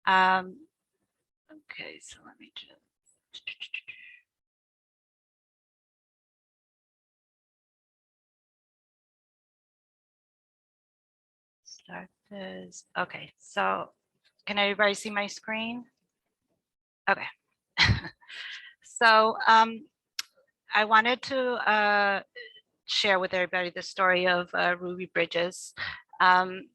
Um, okay, so let me just. Start this. Okay, so can everybody see my screen? Okay. So I wanted to share with everybody the story of Ruby Bridges,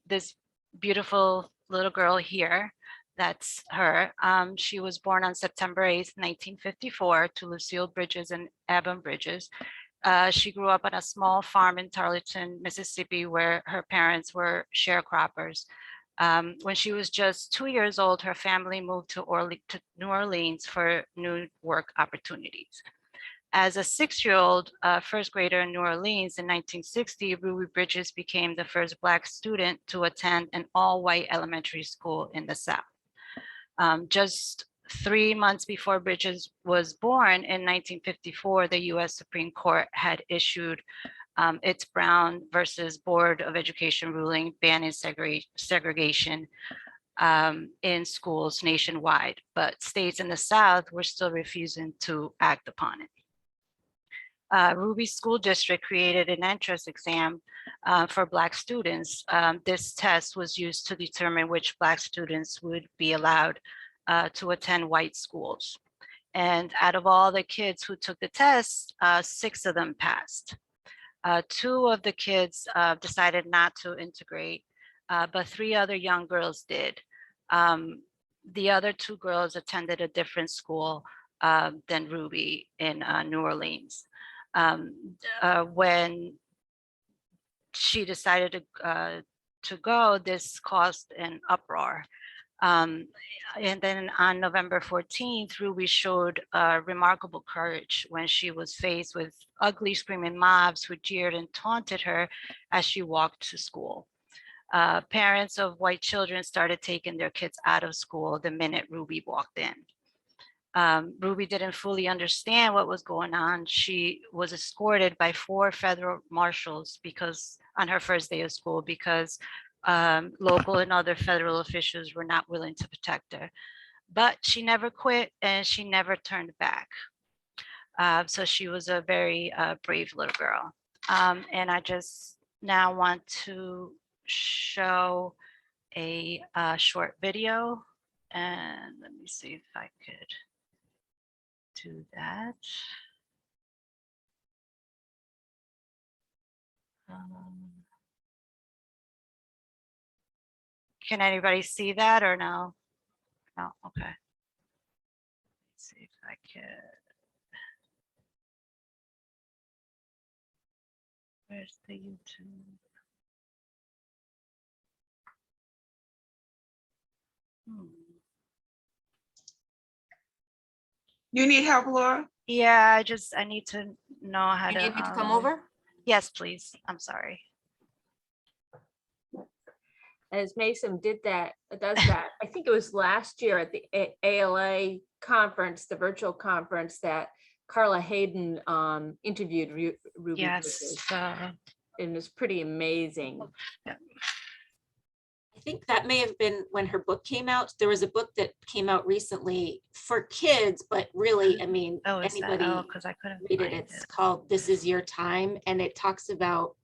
this beautiful little girl here. That's her. She was born on September 8th, 1954 to Lucille Bridges and Eben Bridges. She grew up on a small farm in Tarleton, Mississippi, where her parents were sharecroppers. When she was just 2 years old, her family moved to New Orleans for new work opportunities. As a 6-year-old first grader in New Orleans in 1960, Ruby Bridges became the first Black student to attend an all-white elementary school in the South. Just 3 months before Bridges was born in 1954, the US Supreme Court had issued its Brown versus Board of Education ruling banning segregation in schools nationwide, but states in the South were still refusing to act upon it. Ruby's school district created an entrance exam for Black students. This test was used to determine which Black students would be allowed to attend white schools. And out of all the kids who took the test, 6 of them passed. 2 of the kids decided not to integrate, but 3 other young girls did. The other 2 girls attended a different school than Ruby in New Orleans. When she decided to go, this caused an uproar. And then on November 14th, Ruby showed remarkable courage when she was faced with ugly, screaming mobs who jeered and taunted her as she walked to school. Parents of white children started taking their kids out of school the minute Ruby walked in. Ruby didn't fully understand what was going on. She was escorted by 4 federal marshals on her first day of school because local and other federal officials were not willing to protect her. But she never quit and she never turned back. So she was a very brave little girl. And I just now want to show a short video. And let me see if I could do that. Can anybody see that or no? No, okay. Let's see if I could. Where's the YouTube? You need help, Laura? Yeah, I need to know how You to. need me to come over? Yes, please. I'm sorry. As Mason does that, I think it was last year at the ALA conference, the virtual conference, that Carla Hayden interviewed Ruby. Yes. And it was pretty amazing. Yeah. I think that may have been when her book came out. There was a book that came out recently for kids, but really, I mean, anybody because I couldn't read it. It's called This Is Your Time, and it talks about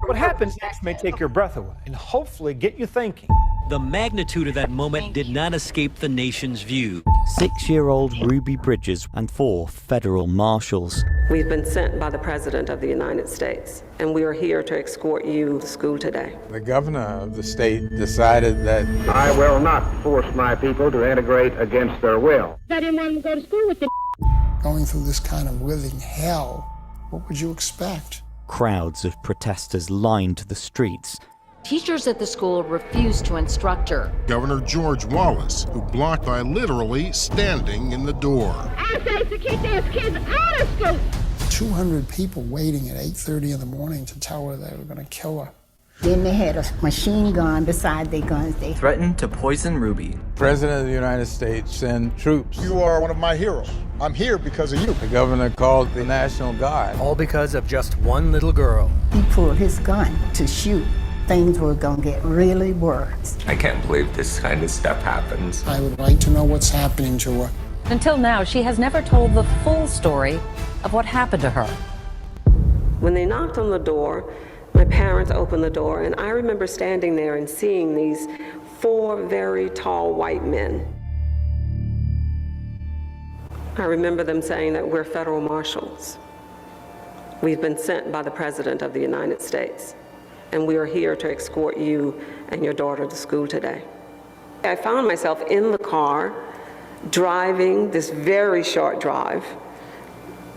what happens next may take your breath away and hopefully get you thinking. The magnitude of that moment did not escape the nation's view. 6-year-old Ruby Bridges and 4 federal marshals. We've been sent by the President of the United States, and we are here to escort you to school today. The governor of the state decided that I will not force my people to integrate against their will. I didn't want them to go to school with the Going through this kind of living hell, what would you expect? Crowds of protesters lined the streets. Teachers at the school refused to instruct her. Governor George Wallace, who blocked by literally standing in the door. I say to keep those kids out of school. 200 people waiting at 8:30 in the morning to tell her they were going to kill her. Then they had a machine gun beside their guns. They threatened to poison Ruby. President of the United States sent troops. You are one of my heroes. I'm here because of you. The governor called the National Guard. All because of just one little girl. He pulled his gun to shoot. things were going to get really worse. I can't believe this kind of stuff happens. I would like to know what's happening to her. Until now, she has never told the full story of what happened to her. When they knocked on the door, my parents opened the door, and I remember standing there and seeing these 4 very tall white men. I remember them saying that we're federal marshals. We've been sent by the President of the United States, and we are here to escort you and your daughter to school today. I found myself in the car, driving this very short drive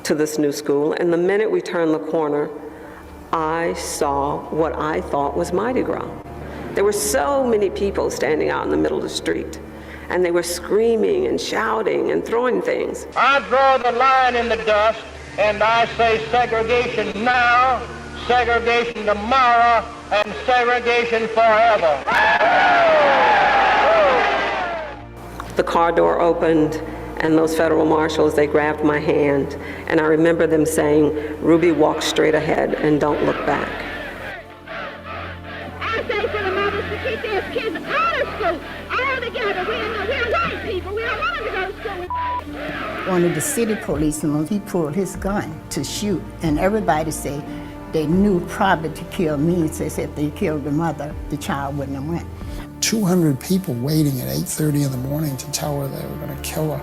to this new school, and the minute we turned the corner, I saw what I thought was Mardi Gras. There were so many people standing out in the middle of the street, and they were screaming and shouting and throwing things. I draw the line in the dust, and I say segregation now, segregation tomorrow, and segregation forever. The car door opened, and those federal marshals, they grabbed my hand, and I remember them saying, "Ruby, walk straight ahead and don't look back." I say for the mothers to keep their kids out of school, all together. We're white people. We don't want them to go to school. One of the city policemen, he pulled his gun to shoot, and everybody said they knew probably to kill me. So they said if they killed the mother, the child wouldn't have went. 200 people waiting at 8:30 in the morning to tell her they were going to kill her.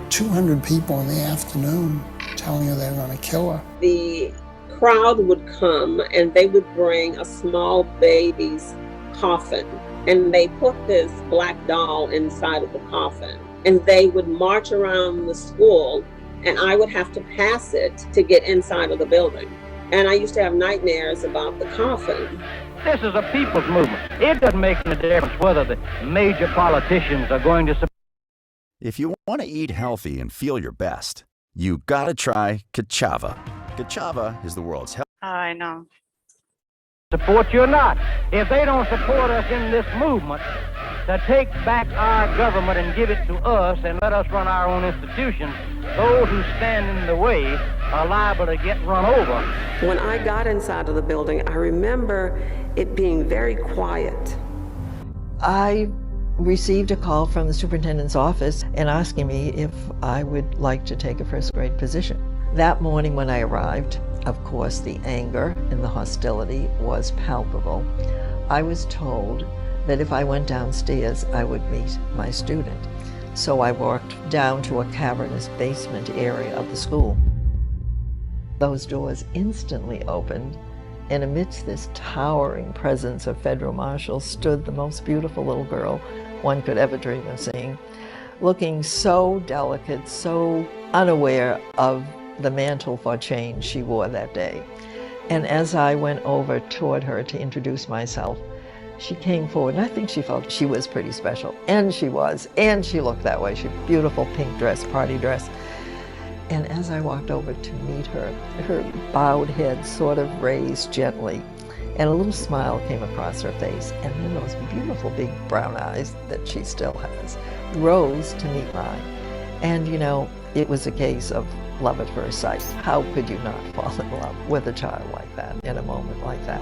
200 people in the afternoon telling her they were going to kill her. The crowd would come, and they would bring a small baby's coffin, and they put this black doll inside of the coffin, and they would march around the school, and I would have to pass it to get inside of the building. And I used to have nightmares about the coffin. This is a people's movement. It doesn't make any difference whether the major politicians are going to support. If you want to eat healthy and feel your best, you gotta try Ka'Chava. Ka'Chava is the world's health. Oh, I know. Support you or not. If they don't support us in this movement to take back our government and give it to us and let us run our own institutions, those who stand in the way are liable to get run over. When I got inside of the building, I remember it being very quiet. I received a call from the superintendent's office and asking me if I would like to take a first grade position. That morning when I arrived, of course, the anger and the hostility was palpable. I was told that if I went downstairs, I would meet my student. So I walked down to a cavernous basement area of the school. Those doors instantly opened, and amidst this towering presence of federal marshals stood the most beautiful little girl one could ever dream of seeing, looking so delicate, so unaware of the mantle for change she wore that day. And as I went over toward her to introduce myself, she came forward, and I think she felt she was pretty special. And she was, and she looked that way. She had a beautiful pink dress, party dress. And as I walked over to meet her, her bowed head sort of raised gently, and a little smile came across her face, and then those beautiful big brown eyes that she still has rose to meet mine. And you know, it was a case of love at first sight. How could you not fall in love with a child like that in a moment like that?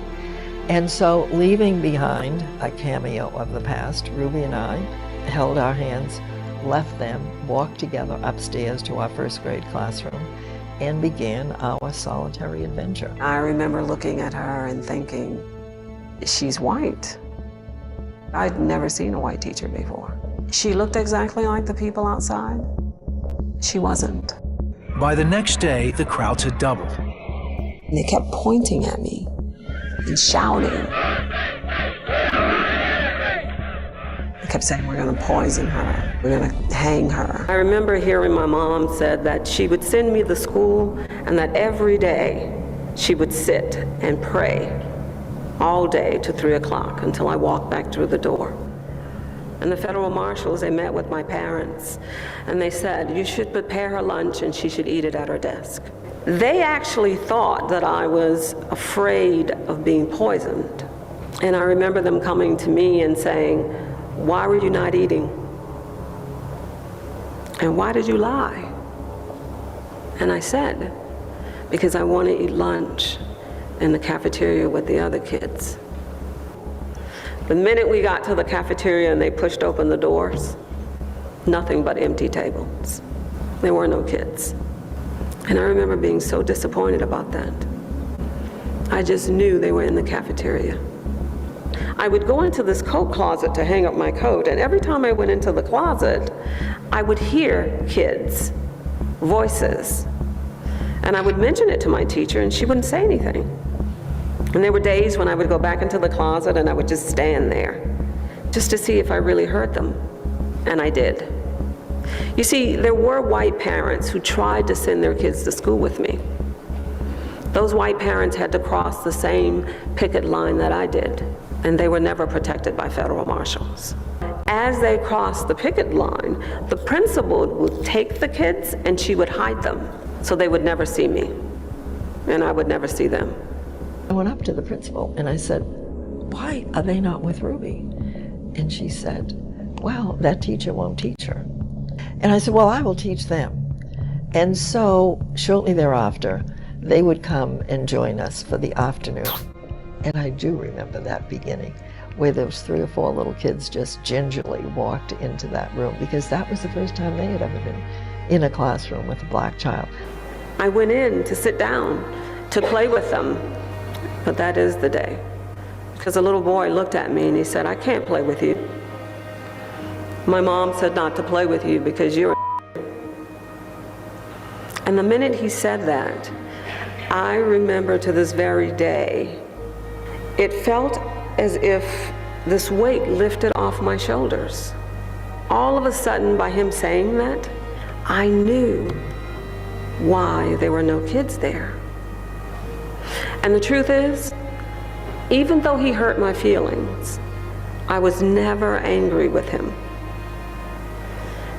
And so, leaving behind a cameo of the past, Ruby and I held our hands, left them, walked together upstairs to our first grade classroom, and began our solitary adventure. I remember looking at her and thinking, she's white. I'd never seen a white teacher before. She looked exactly like the people outside. She wasn't. By the next day, the crowds had doubled. They kept pointing at me and shouting. They kept saying, we're going to poison her. We're going to hang her. I remember hearing my mom said that she would send me to school and that every day she would sit and pray all day to 3 o'clock until I walked back through the door. And the federal marshals, they met with my parents, and they said, you should prepare her lunch and she should eat it at her desk. They actually thought that I was afraid of being poisoned. And I remember them coming to me and saying, why were you not eating? And why did you lie? And I said, because I want to eat lunch in the cafeteria with the other kids. The minute we got to the cafeteria and they pushed open the doors, nothing but empty tables. There were no kids. And I remember being so disappointed about that. I just knew they were in the cafeteria. I would go into this coat closet to hang up my coat, and every time I went into the closet, I would hear kids, voices. And I would mention it to my teacher, and she wouldn't say anything. And there were days when I would go back into the closet and I would just stand there, just to see if I really heard them. And I did. You see, there were white parents who tried to send their kids to school with me. Those white parents had to cross the same picket line that I did, and they were never protected by federal marshals. As they crossed the picket line, the principal would take the kids and she would hide them so they would never see me, and I would never see them. I went up to the principal and I said, "Why are they not with Ruby?" And she said, "Well, that teacher won't teach her." And I said, "Well, I will teach them." And so shortly thereafter, they would come and join us for the afternoon. And I do remember that beginning, where there was 3 or 4 little kids just gingerly walked into that room, because that was the first time they had ever been in a classroom with a black child. I went in to sit down to play with them, but that is the day. Because a little boy looked at me and he said, "I can't play with you. My mom said not to play with you because you're a." And the minute he said that, I remember to this very day, it felt as if this weight lifted off my shoulders. All of a sudden, by him saying that, I knew why there were no kids there. And the truth is, even though he hurt my feelings, I was never angry with him.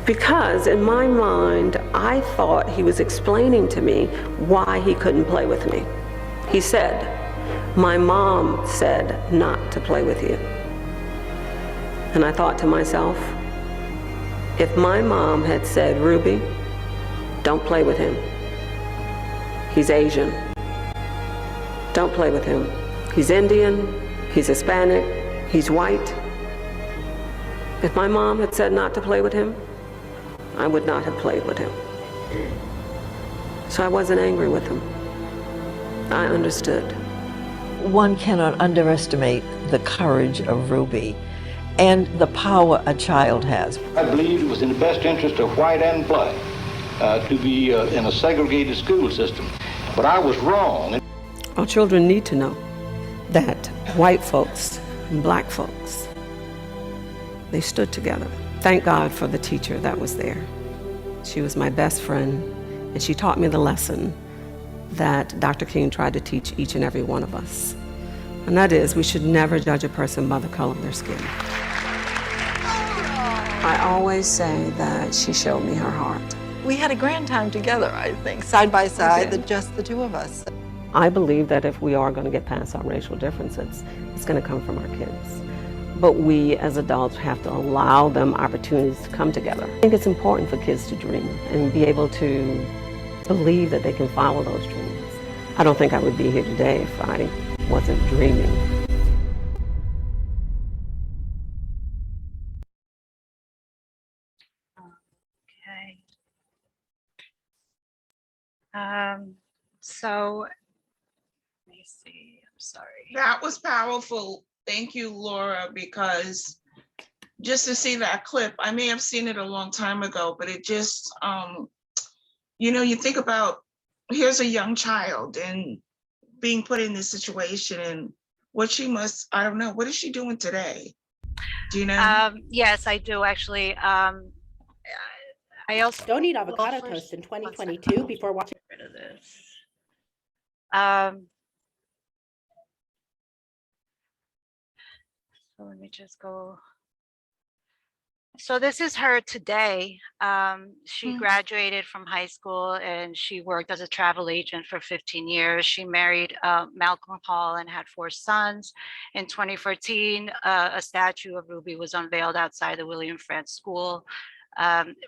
Because in my mind, I thought he was explaining to me why he couldn't play with me. He said, "My mom said not to play with you." And I thought to myself, if my mom had said, "Ruby, don't play with him. He's Asian. Don't play with him. He's Indian, he's Hispanic, he's white." If my mom had said not to play with him, I would not have played with him. So I wasn't angry with him. I understood. One cannot underestimate the courage of Ruby and the power a child has. I believed it was in the best interest of white and black to be in a segregated school system, but I was wrong. Our children need to know that white folks and black folks, they stood together. Thank God for the teacher that was there. She was my best friend, and she taught me the lesson that Dr. King tried to teach each and every one of us. And that is, we should never judge a person by the color of their skin. I always say that she showed me her heart. We had a grand time together, I think, side by side, just the two of us. I believe that if we are going to get past our racial differences, it's going to come from our kids. But we as adults have to allow them opportunities to come together. I think it's important for kids to dream and be able to believe that they can follow those dreams. I don't think I would be here today if I wasn't dreaming. Okay. So, let me see, I'm sorry. That was powerful. Thank you, Laura, because just to see that clip, I may have seen it a long time ago, but it just, you think about, here's a young child and being put in this situation and what she must, I don't know, what is she doing today? Do you know? Yes, I do actually. I also don't eat avocado toast in 2022 before watching. Get rid of this. So let me just go. So this is her today. She graduated from high school and she worked as a travel agent for 15 years. She married Malcolm Hall and had 4 sons. In 2014, a statue of Ruby was unveiled outside the William Frantz School.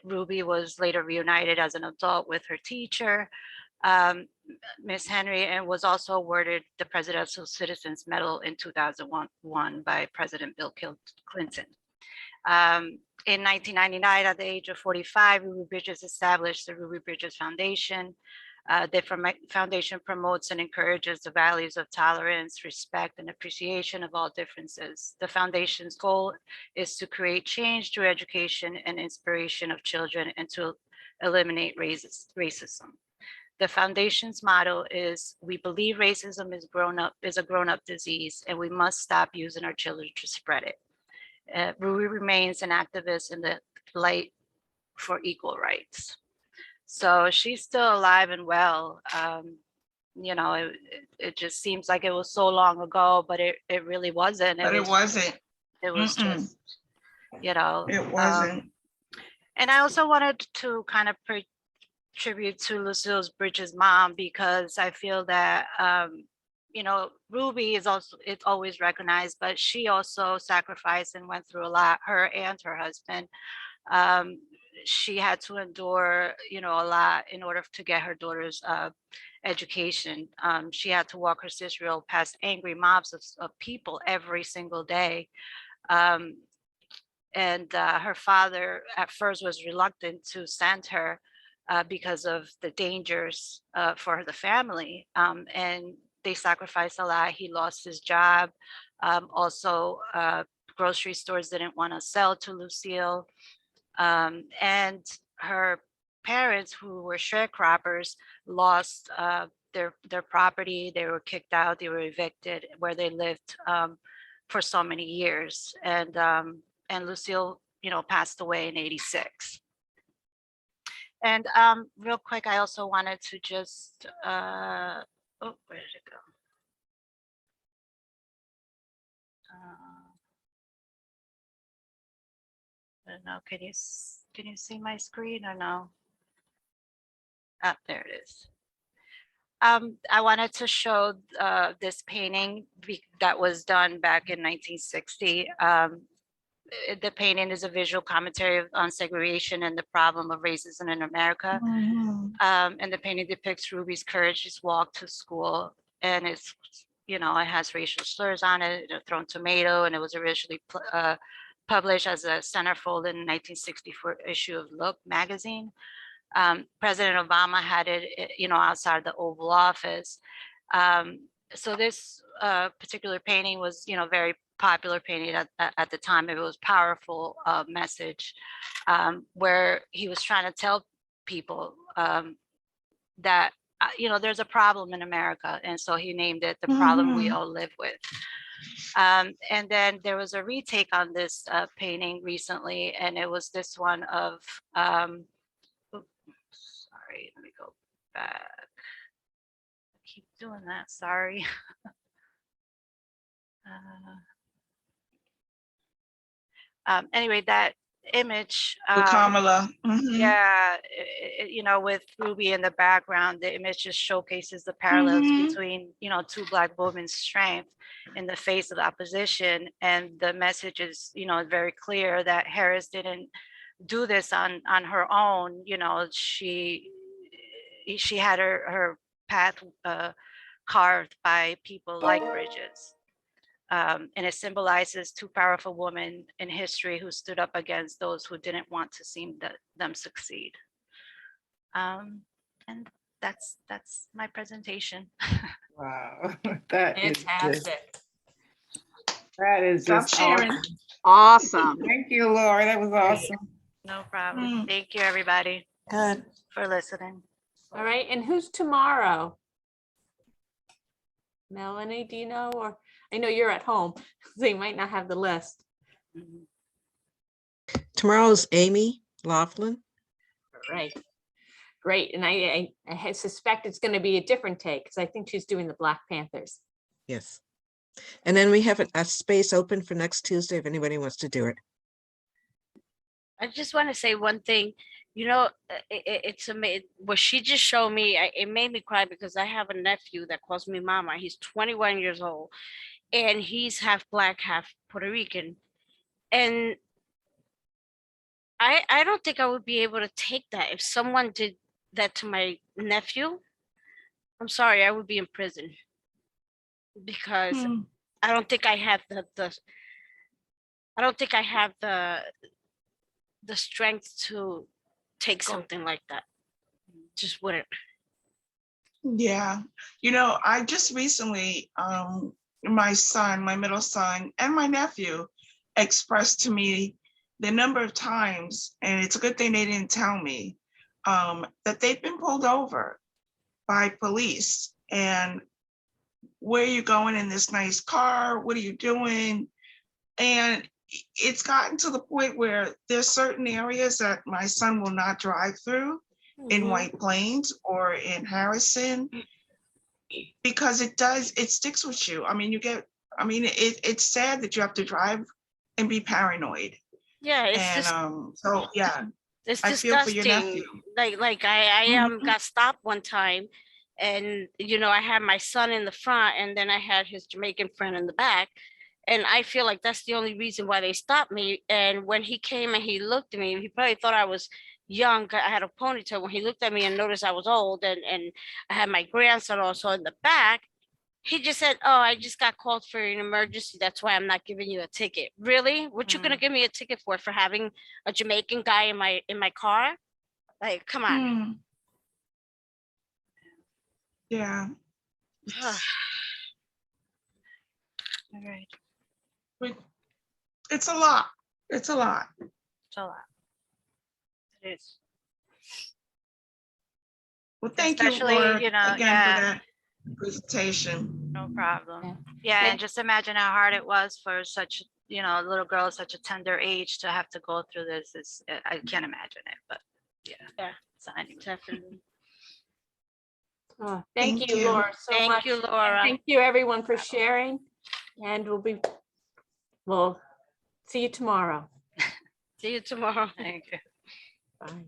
Ruby was later reunited as an adult with her teacher. Miss Henry, and was also awarded the Presidential Citizens Medal in 2001 by President Bill Clinton. In 1999, at the age of 45, Ruby Bridges established the Ruby Bridges Foundation. The foundation promotes and encourages the values of tolerance, respect, and appreciation of all differences. The foundation's goal is to create change through education and inspiration of children and to eliminate racism. The foundation's motto is, "We believe racism is a grown-up disease, and we must stop using our children to spread it." Ruby remains an activist in the fight for equal rights. So she's still alive and well. You know, it just seems like it was so long ago, but it really wasn't. It wasn't. It was just, you know. It wasn't. And I also wanted to kind of pay tribute to Lucille Bridges' mom, because I feel that, you know, Ruby is also, it's always recognized, but she also sacrificed and went through a lot, her and her husband. She had to endure, you know, a lot in order to get her daughter's education. She had to walk her 6-year-old past angry mobs of people every single day. And her father at first was reluctant to send her because of the dangers for the family. And they sacrificed a lot. He lost his job. Also, grocery stores didn't want to sell to Lucille. And her parents, who were sharecroppers, lost their property. They were kicked out. They were evicted where they lived for so many years. And Lucille, you know, passed away in '86. And real quick, I also wanted to just, oh, where did it go? I don't know, can you see my screen or no? Ah, there it is. I wanted to show this painting that was done back in 1960. The painting is a visual commentary on segregation and the problem of racism in America. And the painting depicts Ruby's courageous walk to school, and it's, you know, it has racial slurs on it, a thrown tomato, and it was originally published as a centerfold in 1964 issue of Look magazine. President Obama had it, you know, outside the Oval Office. So this particular painting was, you know, very popular painting at the time. It was powerful message where he was trying to tell people that, you know, there's a problem in America. And so he named it The Problem We All Live With. And then there was a retake on this painting recently, and it was this one of, oops, sorry, let me go back. I keep doing that, sorry. Anyway, that image, Kamala. yeah, you know, with Ruby in the background, the image just showcases the parallels between, you know, two Black women's strength in the face of opposition. And the message is, you know, very clear that Harris didn't do this on her own. You know, she had her path carved by people like Bridges. And it symbolizes two powerful women in history who stood up against those who didn't want to see them succeed. And that's my presentation. Wow, that fantastic. That is just sharing. Awesome. Thank you, Laura. That was awesome. No problem. Thank you, everybody. Good. For listening. All right, and who's tomorrow? Melanie, do you know? Or I know you're at home, so you might not have the list. Tomorrow's Amy Laughlin. Right. Great. And I suspect it's going to be a different take because I think she's doing the Black Panthers. Yes. And then we have a space open for next Tuesday if anybody wants to do it. I just want to say one thing. You know, it's amazing. What she just showed me, it made me cry because I have a nephew that calls me mama. He's 21 years old and he's half Black, half Puerto Rican. And I don't think I would be able to take that if someone did that to my nephew. I'm sorry, I would be in prison. Because I don't think I have I don't think I have the strength to take something like that. Just wouldn't. Yeah, you know, I just recently, my son, my middle son, and my nephew expressed to me the number of times, and it's a good thing they didn't tell me, that they've been pulled over by police. And where are you going in this nice car? What are you doing? And it's gotten to the point where there's certain areas that my son will not drive through in White Plains or in Harrison, because it sticks with you. I mean, it's sad that you have to drive and be paranoid. Yeah, it's And just so yeah, it's I feel for your disgusting. nephew. Like I got stopped one time, and I had my son in the front, and then I had his Jamaican friend in the back. And I feel like that's the only reason why they stopped me. And when he came and he looked at me, he probably thought I was young. I had a ponytail. When he looked at me and noticed I was old, and I had my grandson also in the back, he just said, "Oh, I just got called for an emergency. That's why I'm not giving you a ticket." Really? What you gonna give me a ticket for having a Jamaican guy in my car? Like, come on. Yeah. All right. It's a lot. It's a lot. It's a lot. It is. Well, thank Especially, you, Laura, you know, again yeah. for that presentation. No problem. Yeah, and just imagine how hard it was for such, a little girl at such a tender age to have to go through this. I can't imagine it, but yeah. So anyway. Definitely. Oh, thank you, Laura, so much. Thank you, Laura. Thank you, everyone, for sharing. And we'll see you tomorrow. See you tomorrow. Thank you. Bye.